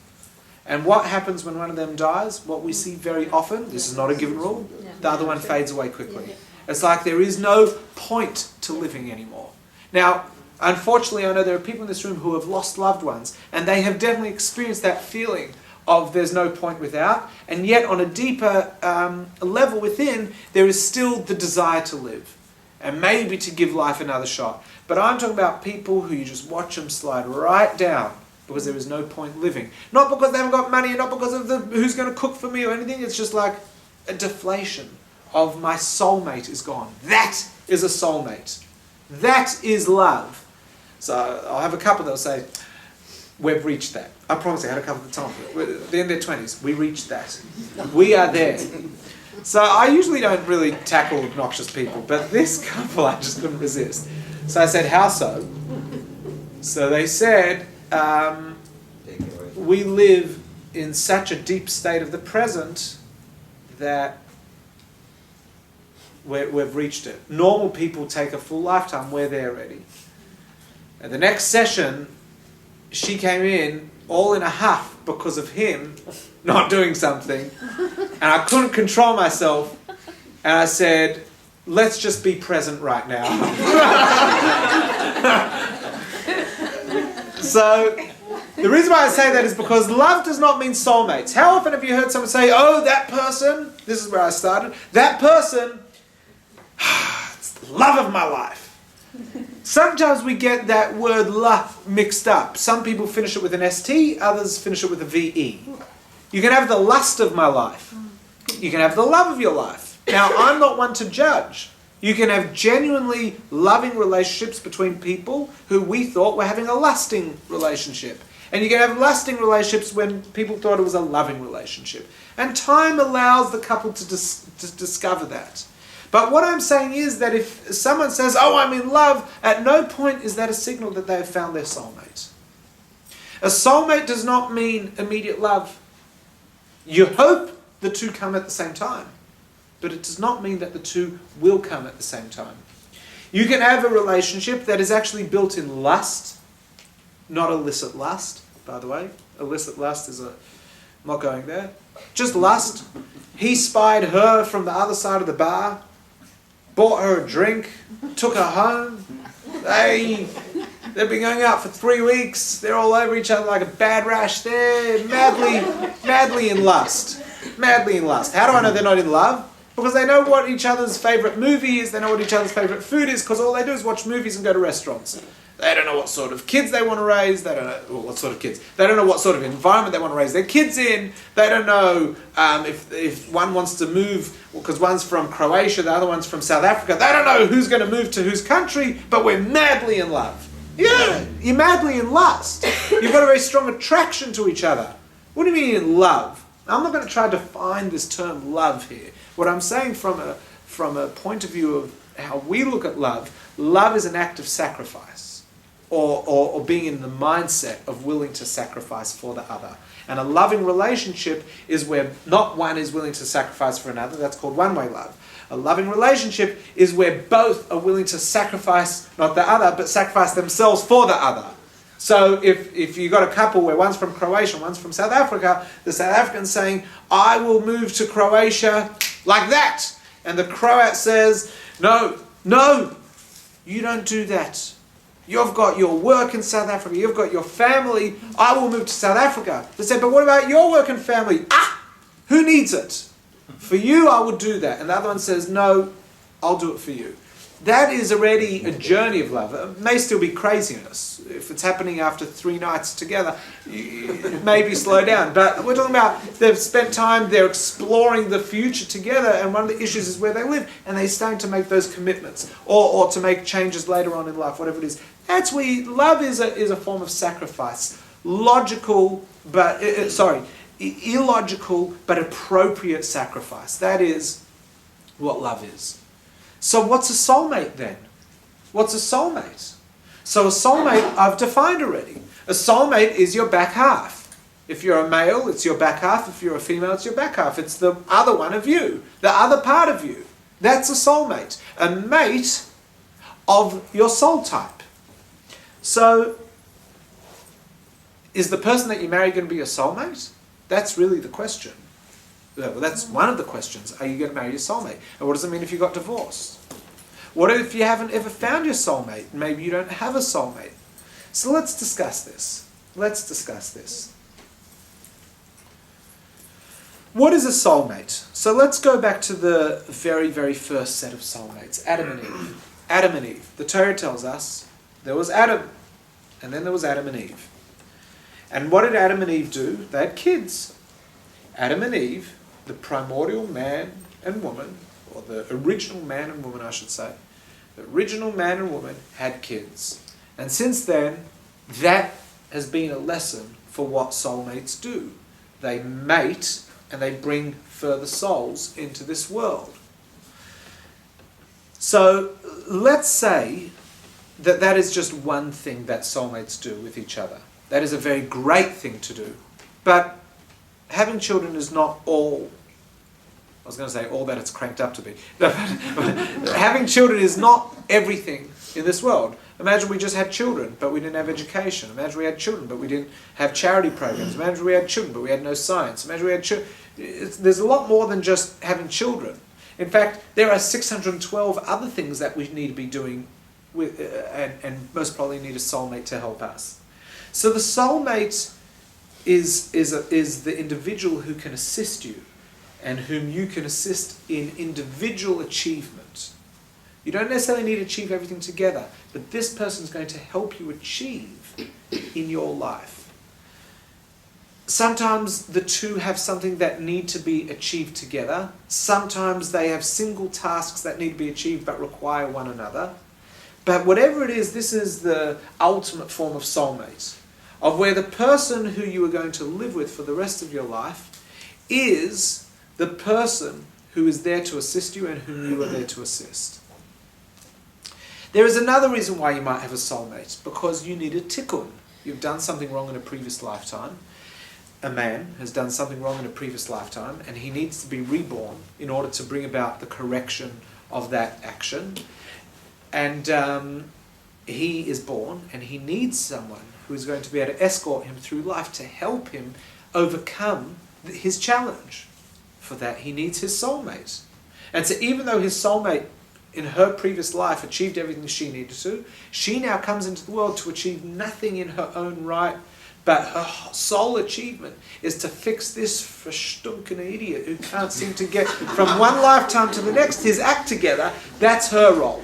And what happens when one of them dies? What we see very often, this is not a given rule, the other one fades away quickly. It's like there is no point to living anymore. Now, unfortunately, I know there are people in this room who have lost loved ones, and they have definitely experienced that feeling of there's no point without, and yet on a deeper level within, there is still the desire to live, and maybe to give life another shot. But I'm talking about people who you just watch them slide right down because there is no point living. Not because they haven't got money, and not because of who's going to cook for me or anything. It's just like a deflation of my soulmate is gone. That is a soulmate. That is love. So I'll have a couple that will say, we've reached that. I promise you, I had a couple at the time. They're in their 20s. We reached that. We are there. So I usually don't really tackle obnoxious people, but this couple I just couldn't resist. So I said, how so? So they said, we live in such a deep state of the present that we've reached it. Normal people take a full lifetime. We're there already. At the next session, she came in all in a huff because of him not doing something, and I couldn't control myself, and I said, let's just be present right now. So the reason why I say that is because love does not mean soulmates. How often have you heard someone say, oh, that person, this is where I started, that person, it's the love of my life. Sometimes we get that word love mixed up. Some people finish it with an ST, others finish it with a VE. You can have the lust of my life. You can have the love of your life. Now, I'm not one to judge. You can have genuinely loving relationships between people who we thought were having a lusting relationship. And you can have lusting relationships when people thought it was a loving relationship. And time allows the couple to discover that. But what I'm saying is that if someone says, oh, I'm in love, at no point is that a signal that they have found their soulmate. A soulmate does not mean immediate love. You hope the two come at the same time, but it does not mean that the two will come at the same time. You can have a relationship that is actually built in lust, not illicit lust, by the way. Illicit lust is I'm not going there. Just lust. He spied her from the other side of the bar, bought her a drink, took her home. They've been going out for 3 weeks. They're all over each other like a bad rash. They're madly in lust. Madly in lust. How do I know they're not in love? Because they know what each other's favourite movie is. They know what each other's favourite food is. Because all they do is watch movies and go to restaurants. They don't know what sort of kids they want to raise. They don't know what sort of kids. They don't know what sort of environment they want to raise their kids in. They don't know if one wants to move, because one's from Croatia, the other one's from South Africa. They don't know who's going to move to whose country, but we're madly in love. Yeah, you're madly in lust. You've got a very strong attraction to each other. What do you mean in love? I'm not going to try to define this term love here. What I'm saying from a point of view of how we look at love is an act of sacrifice, or being in the mindset of willing to sacrifice for the other. And a loving relationship is where not one is willing to sacrifice for another. That's called one-way love. A loving relationship is where both are willing to sacrifice, not the other, but sacrifice themselves for the other. So if you've got a couple where one's from Croatia, one's from South Africa, the South African's saying, I will move to Croatia like that. And the Croat says, no, you don't do that. You've got your work in South Africa, you've got your family, I will move to South Africa. They say, but what about your work and family? Who needs it? For you, I would do that. And the other one says, no, I'll do it for you. That is already a journey of love. It may still be craziness. If it's happening after 3 nights together, maybe slow down. But we're talking about they've spent time, they're exploring the future together, and one of the issues is where they live, and they're starting to make those commitments, or to make changes later on in life, whatever it is. That's where love is a form of sacrifice. Illogical, but appropriate sacrifice. That is what love is. So what's a soulmate then? What's a soulmate? So a soulmate I've defined already. A soulmate is your back half. If you're a male, it's your back half. If you're a female, it's your back half. It's the other one of you, the other part of you. That's a soulmate. A mate of your soul type. So is the person that you marry going to be your soulmate? That's really the question. Well, that's one of the questions. Are you going to marry your soulmate? And what does it mean if you got divorced? What if you haven't ever found your soulmate? Maybe you don't have a soulmate. So let's discuss this. What is a soulmate? So let's go back to the very, very first set of soulmates, Adam and Eve. Adam and Eve. The Torah tells us there was Adam, and then there was Adam and Eve. And what did Adam and Eve do? They had kids. Adam and Eve, the primordial man and woman, or the original man and woman, I should say, the original man and woman had kids. And since then, that has been a lesson for what soulmates do. They mate and they bring further souls into this world. So let's say that that is just one thing that soulmates do with each other. That is a very great thing to do. But having children is not all, I was going to say all that it's cranked up to be. Having children is not everything in this world. Imagine we just had children, but we didn't have education. Imagine we had children, but we didn't have charity programs. Imagine we had children, but we had no science. Imagine we had children. There's a lot more than just having children. In fact, there are 612 other things that we need to be doing with, and most probably need a soulmate to help us. So the soulmate is the individual who can assist you and whom you can assist in individual achievement. You don't necessarily need to achieve everything together, but this person is going to help you achieve in your life. Sometimes the two have something that need to be achieved together. Sometimes they have single tasks that need to be achieved but require one another. But whatever it is, this is the ultimate form of soulmate, of where the person who you are going to live with for the rest of your life is the person who is there to assist you and whom you are there to assist. There is another reason why you might have a soulmate, because you need a tikkun. You've done something wrong in a previous lifetime. A man has done something wrong in a previous lifetime, and he needs to be reborn in order to bring about the correction of that action. And he is born, and he needs someone who is going to be able to escort him through life to help him overcome his challenge. For that, he needs his soulmate. And so even though his soulmate in her previous life achieved everything she needed to, she now comes into the world to achieve nothing in her own right, but her sole achievement is to fix this verstunken idiot who can't seem to get from one lifetime to the next his act together. That's her role.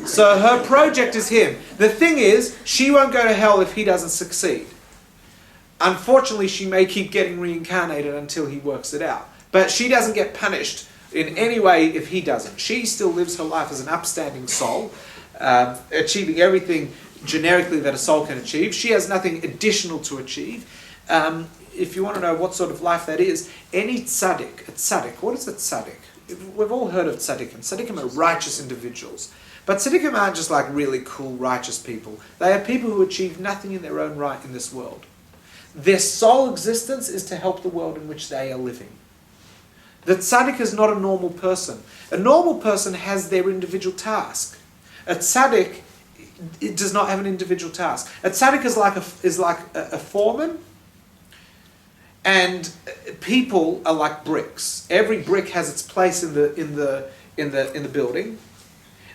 So her project is him. The thing is, she won't go to hell if he doesn't succeed. Unfortunately, she may keep getting reincarnated until he works it out. But she doesn't get punished in any way if he doesn't. She still lives her life as an upstanding soul, achieving everything generically that a soul can achieve. She has nothing additional to achieve. If you want to know what sort of life that is, any tzaddik, a tzaddik, what is a tzaddik? We've all heard of tzaddikim. Tzaddikim are righteous individuals. But tzaddikim aren't just like really cool, righteous people. They are people who achieve nothing in their own right in this world. Their sole existence is to help the world in which they are living. The tzaddik is not a normal person. A normal person has their individual task. A tzaddik, it does not have an individual task. A tzaddik is like a foreman, and people are like bricks. Every brick has its place in the building.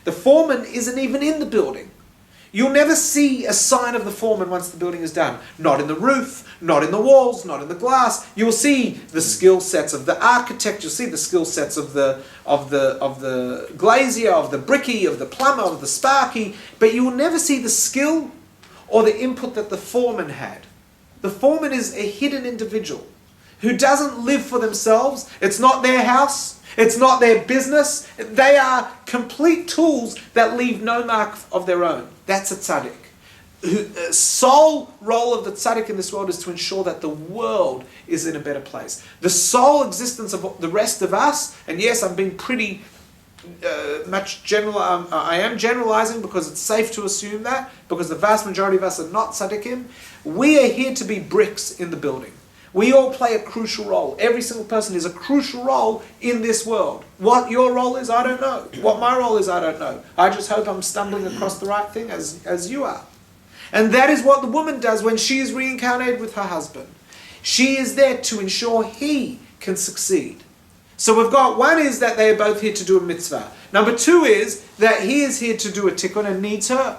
The foreman isn't even in the building. You'll never see a sign of the foreman once the building is done. Not in the roof, not in the walls, not in the glass. You'll see the skill sets of the architect. You'll see the skill sets of the glazier, of the bricky, of the plumber, of the sparky. But you will never see the skill or the input that the foreman had. The foreman is a hidden individual who doesn't live for themselves. It's not their house. It's not their business. They are complete tools that leave no mark of their own. That's a tzaddik. The sole role of the tzaddik in this world is to ensure that the world is in a better place. The sole existence of the rest of us, and yes, I'm being pretty much general. I am generalizing because it's safe to assume that, because the vast majority of us are not tzaddikim. We are here to be bricks in the building. We all play a crucial role. Every single person is a crucial role in this world. What your role is, I don't know. What my role is, I don't know. I just hope I'm stumbling across the right thing as you are. And that is what the woman does when she is reincarnated with her husband. She is there to ensure he can succeed. So we've got, one is that they are both here to do a mitzvah. Number two is that he is here to do a tikkun and needs her.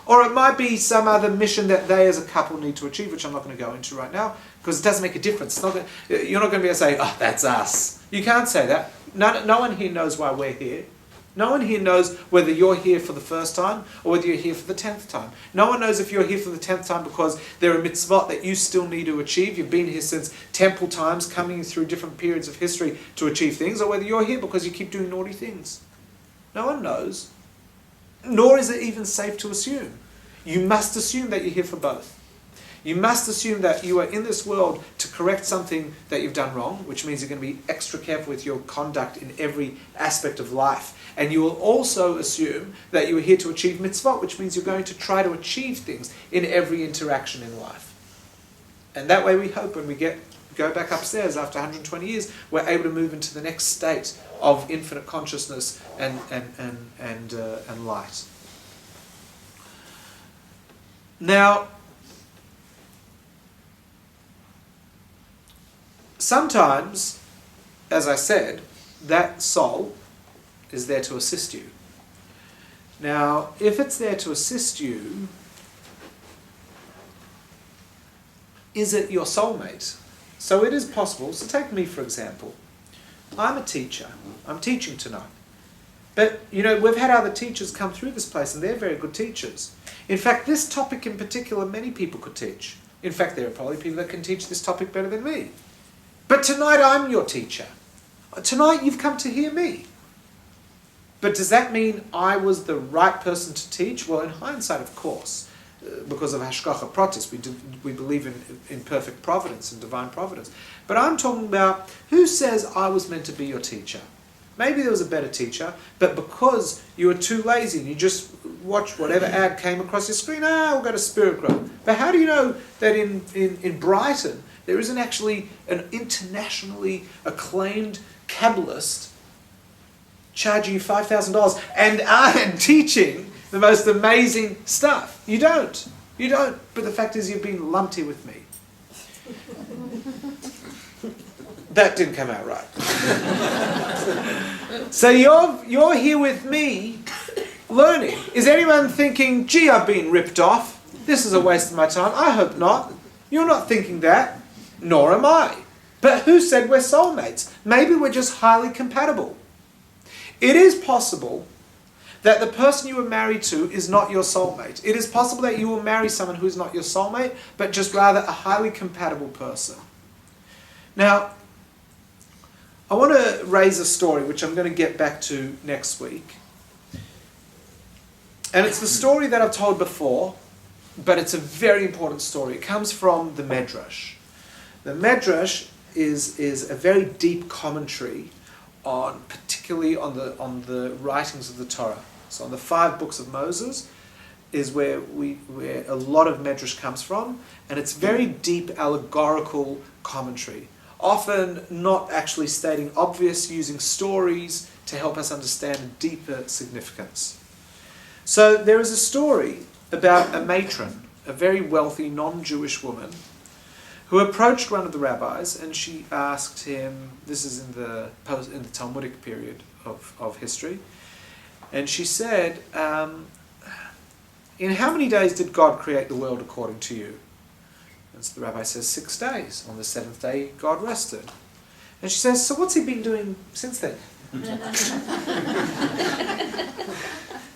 Or it might be some other mission that they as a couple need to achieve, which I'm not going to go into right now, because it doesn't make a difference. You're not going to be able to say, oh, that's us. You can't say that. No one here knows why we're here. No one here knows whether you're here for the first time or whether you're here for the 10th time. No one knows if you're here for the 10th time because there are mitzvot that you still need to achieve. You've been here since temple times, coming through different periods of history to achieve things, or whether you're here because you keep doing naughty things. No one knows. Nor is it even safe to assume. You must assume that you're here for both. You must assume that you are in this world to correct something that you've done wrong, which means you're going to be extra careful with your conduct in every aspect of life. And you will also assume that you are here to achieve mitzvot, which means you're going to try to achieve things in every interaction in life. And that way we hope when we go back upstairs after 120 years, we're able to move into the next state of infinite consciousness and light. Now, sometimes, as I said, that soul is there to assist you. Now, if it's there to assist you, is it your soulmate? So it is possible. So take me, for example. I'm a teacher. I'm teaching tonight. But, we've had other teachers come through this place and they're very good teachers. In fact, this topic in particular, many people could teach. In fact, there are probably people that can teach this topic better than me. But tonight I'm your teacher. Tonight you've come to hear me. But does that mean I was the right person to teach? Well, in hindsight, of course. Because of Hashgacha Pratis, we believe in perfect providence and divine providence. But I'm talking about who says I was meant to be your teacher? Maybe there was a better teacher, but because you were too lazy and you just watched whatever ad came across your screen, we'll go to Spiritgrow. But how do you know that in Brighton there isn't actually an internationally acclaimed Kabbalist charging you $5,000 and teaching the most amazing stuff? You don't. But the fact is you've been lumped here with me. That didn't come out right. So you're here with me learning. Is anyone thinking, gee, I've been ripped off. This is a waste of my time? I hope not. You're not thinking that. Nor am I. But who said we're soulmates? Maybe we're just highly compatible. It is possible that the person you were married to is not your soulmate. It is possible that you will marry someone who is not your soulmate, but just rather a highly compatible person. Now, I want to raise a story, which I'm going to get back to next week. And it's the story that I've told before, but it's a very important story. It comes from the Medrash. The Medrash is a very deep commentary particularly on the writings of the Torah. So on the 5 books of Moses is where a lot of Medrash comes from, and it's very deep allegorical commentary. Often not actually stating obvious, using stories to help us understand a deeper significance. So there is a story about a matron, a very wealthy non-Jewish woman, who approached one of the rabbis, and she asked him, this is in the Talmudic period of history, and she said, in how many days did God create the world according to you? And so the rabbi says, 6 days. On the 7th day, God rested. And she says, so what's he been doing since then?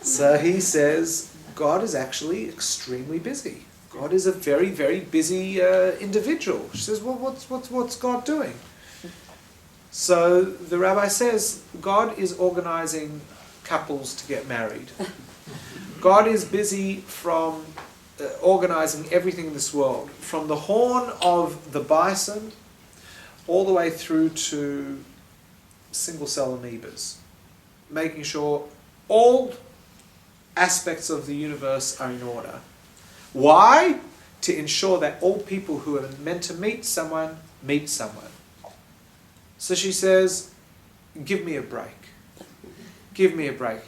So he says, God is actually extremely busy. God is a very, very busy individual. She says, well, what's God doing? So the rabbi says, God is organizing couples to get married. God is busy from organizing everything in this world, from the horn of the bison all the way through to single-cell amoebas, making sure all aspects of the universe are in order. Why? To ensure that all people who are meant to meet someone meet someone. So she says, give me a break. Give me a break.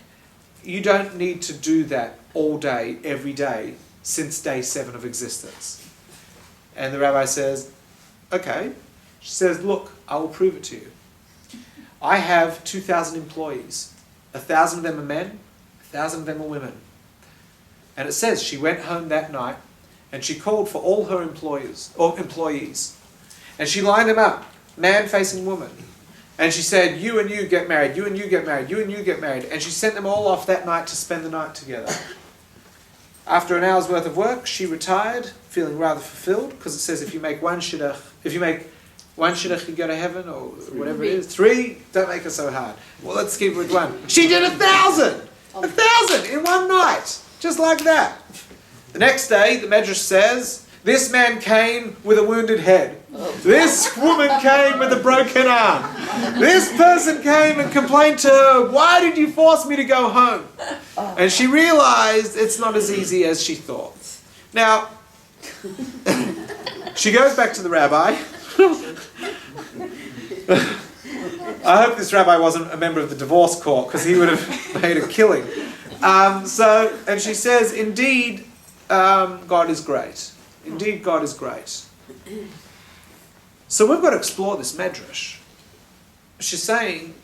You don't need to do that all day, every day, since day 7 of existence. And the rabbi says, okay. She says, look, I will prove it to you. I have 2,000 employees. 1,000 of them are men, 1,000 of them are women. And it says she went home that night and she called for all her employees. And she lined them up, man facing woman. And she said, you and you get married, you and you get married, you and you get married. And she sent them all off that night to spend the night together. After an hour's worth of work, she retired, feeling rather fulfilled, because it says if you make one shidduch, you go to heaven, or whatever it is. 3, don't make it so hard. Well, let's keep it with 1. She did 1,000! 1,000 in one night! Just like that. The next day, the Medrash says, this man came with a wounded head. This woman came with a broken arm. This person came and complained to her, why did you force me to go home? And she realized it's not as easy as she thought. Now, she goes back to the rabbi. I hope this rabbi wasn't a member of the divorce court, because he would have made a killing. And she says, indeed, God is great. Indeed, God is great. So we've got to explore this medrash. She's saying,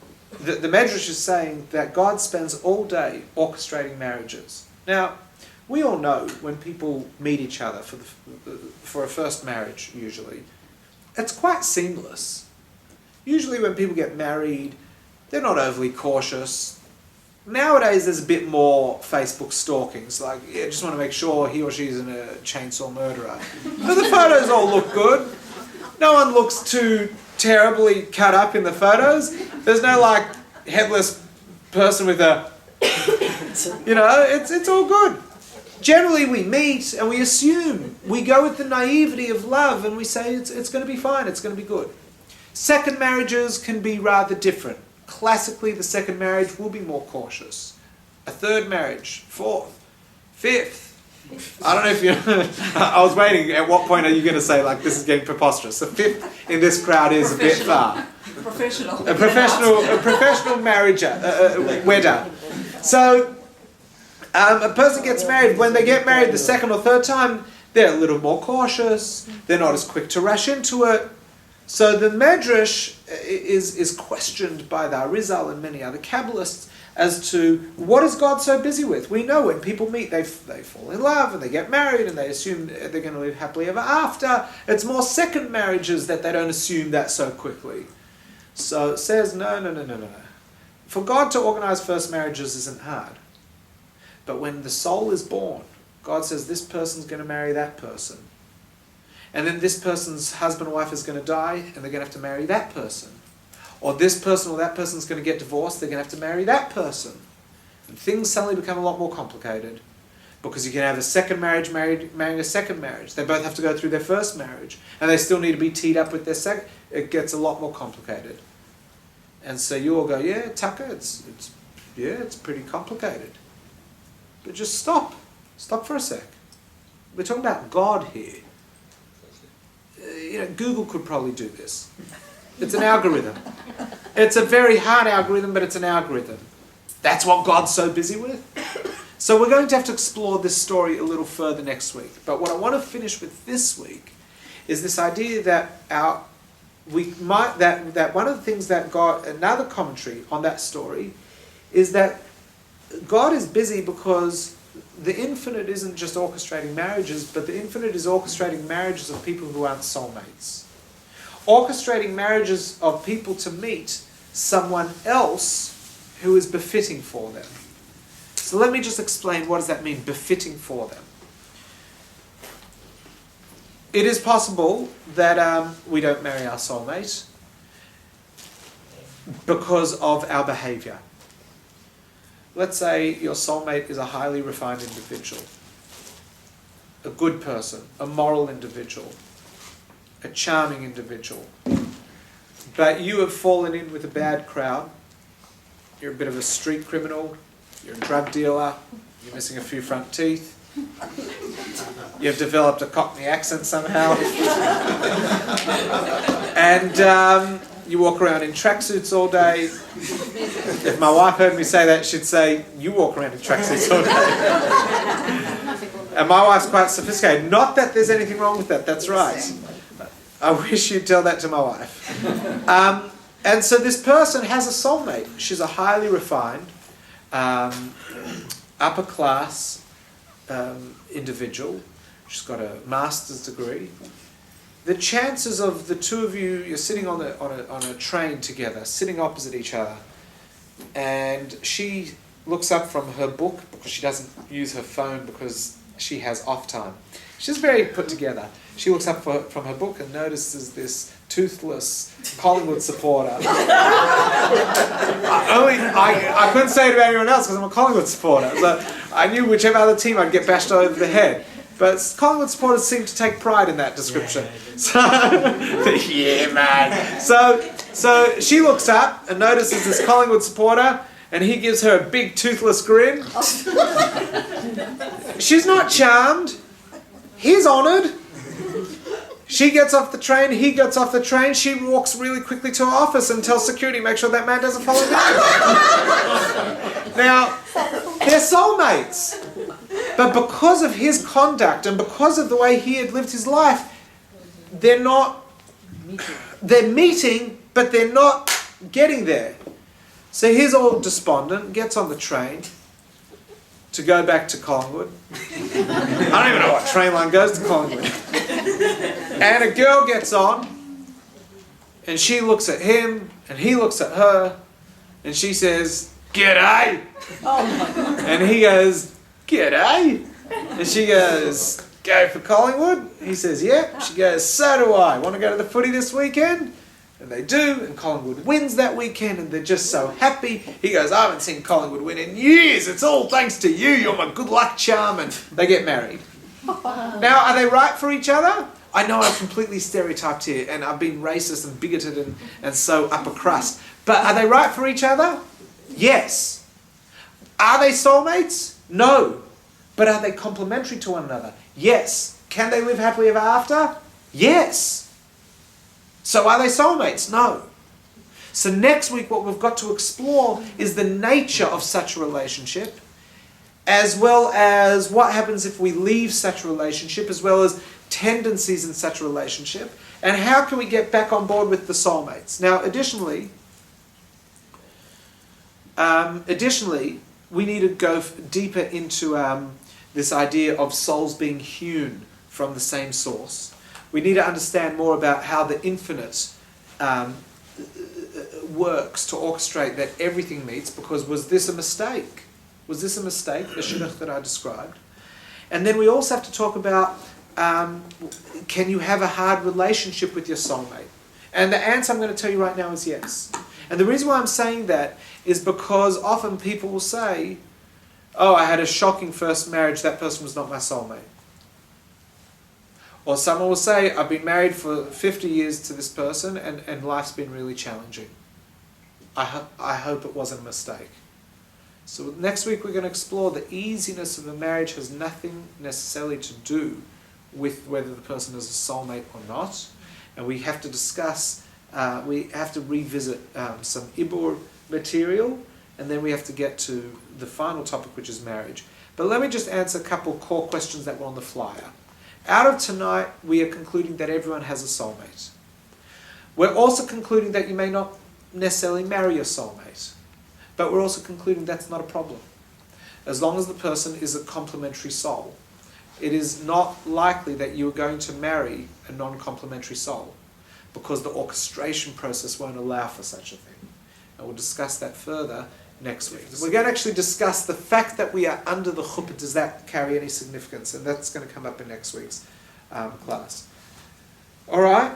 the medrash is saying that God spends all day orchestrating marriages. Now, we all know when people meet each other for a first marriage, usually, it's quite seamless. Usually when people get married, they're not overly cautious. Nowadays there's a bit more Facebook stalking. It's like, yeah, just want to make sure he or she isn't a chainsaw murderer. But the photos all look good. No one looks too terribly cut up in the photos. There's no like headless person with a, it's all good. Generally we meet and we assume, we go with the naivety of love and we say it's going to be fine, it's going to be good. Second marriages can be rather different. Classically, the second marriage will be more cautious. A third marriage, 4th, 5th. I don't know if you... I was waiting, at what point are you going to say, like, this is getting preposterous? A 5th in this crowd is a bit far.
Professional.
A professional marriage, wedder. So, a person gets married. When they get married the second or third time, they're a little more cautious. They're not as quick to rush into it. So the Medrash is questioned by the Arizal and many other Kabbalists as to what is God so busy with? We know when people meet, they fall in love and they get married and they assume they're going to live happily ever after. It's more second marriages that they don't assume that so quickly. So it says, no. For God to organize first marriages isn't hard. But when the soul is born, God says this person's going to marry that person. And then this person's husband or wife is going to die and they're going to have to marry that person. Or this person or that person's going to get divorced, they're going to have to marry that person. And things suddenly become a lot more complicated. Because you can have a second marriage marrying a second marriage. They both have to go through their first marriage. And they still need to be teed up with their second. It gets a lot more complicated. And so you all go, yeah, Tucker, it's pretty complicated. But just stop. Stop for a sec. We're talking about God here. Google could probably do this. It's an algorithm. It's a very hard algorithm, but it's an algorithm. That's what God's so busy with. So we're going to have to explore this story a little further next week. But what I want to finish with this week is this idea that that one of the things that God, another commentary on that story, is that God is busy because the infinite isn't just orchestrating marriages, but the infinite is orchestrating marriages of people who aren't soulmates. Orchestrating marriages of people to meet someone else who is befitting for them. So let me just explain, what does that mean, befitting for them? It is possible that we don't marry our soulmate because of our behavior. Let's say your soulmate is a highly refined individual, a good person, a moral individual, a charming individual. But you have fallen in with a bad crowd. You're a bit of a street criminal, you're a drug dealer, you're missing a few front teeth, you've developed a Cockney accent somehow, and you walk around in tracksuits all day. If my wife heard me say that, she'd say, you walk around in tracksuits all day. And my wife's quite sophisticated. Not that there's anything wrong with that, that's right. I wish you'd tell that to my wife. And so this person has a soulmate. She's a highly refined, upper class individual. She's got a master's degree. the chances of the two of you, you're sitting on a train together, sitting opposite each other, and she looks up from her book because she doesn't use her phone because she has off time. She's very put together. She looks up from her book and notices this toothless Collingwood supporter. I couldn't say it about anyone else because I'm a Collingwood supporter. So I knew whichever other team I'd get bashed over the head. But Collingwood supporters seem to take pride in that description. So, yeah, man. So she looks up and notices this Collingwood supporter, and he gives her a big toothless grin. She's not charmed. He's honoured. She gets off the train, he gets off the train, she walks really quickly to her office and tells security, make sure that man doesn't follow me. Now, they're soulmates. But because of his conduct and because of the way he had lived his life, they're meeting, but they're not getting there. So he's all despondent, gets on the train to go back to Collingwood. I don't even know what train line goes to Collingwood. And a girl gets on, and she looks at him, and he looks at her, and she says, "G'day." And he goes, "G'day." And she goes, "Go for Collingwood?" He says, "Yeah." She goes, "So do I. Want to go to the footy this weekend?" And they do, and Collingwood wins that weekend, and they're just so happy. He goes, "I haven't seen Collingwood win in years. It's all thanks to you. You're my good luck charm." And they get married. Now, are they right for each other? I know I've completely stereotyped here, and I've been racist and bigoted and so upper crust. But are they right for each other? Yes. Are they soulmates? No. But are they complementary to one another? Yes. Can they live happily ever after? Yes. So are they soulmates? No. So next week what we've got to explore is the nature of such a relationship, as well as what happens if we leave such a relationship, as well as tendencies in such a relationship, and how can we get back on board with the soulmates. Now additionally, we need to go deeper into this idea of souls being hewn from the same source. We need to understand more about how the infinite works to orchestrate that everything meets, because was this a mistake? Was this a mistake, the shidduch that I described? And then we also have to talk about, can you have a hard relationship with your soulmate? And the answer I'm going to tell you right now is yes. And the reason why I'm saying that is because often people will say, "Oh, I had a shocking first marriage, that person was not my soulmate." Or someone will say, "I've been married for 50 years to this person and life's been really challenging. I hope it wasn't a mistake." So next week we're going to explore the easiness of a marriage has nothing necessarily to do with whether the person is a soulmate or not. And we have to discuss, we have to revisit some Ibur material, and then we have to get to the final topic, which is marriage. But let me just answer a couple core questions that were on the flyer. Out of tonight, we are concluding that everyone has a soulmate. We're also concluding that you may not necessarily marry your soulmate, but we're also concluding that's not a problem. As long as the person is a complementary soul, it is not likely that you are going to marry a non-complementary soul, because the orchestration process won't allow for such a thing. And we'll discuss that further next week. We're going to actually discuss the fact that we are under the chuppah. Does that carry any significance? And that's going to come up in next week's class. All right?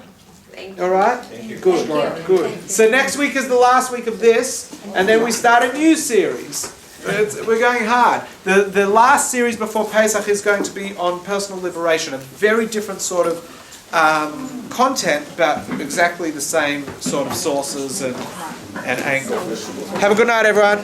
Thank you.
All right? Good. Good. So next week is the last week of this, and then we start a new series. We're going hard. The last series before Pesach is going to be on personal liberation, a very different sort of content, but exactly the same sort of sources and angle. Have a good night, everyone.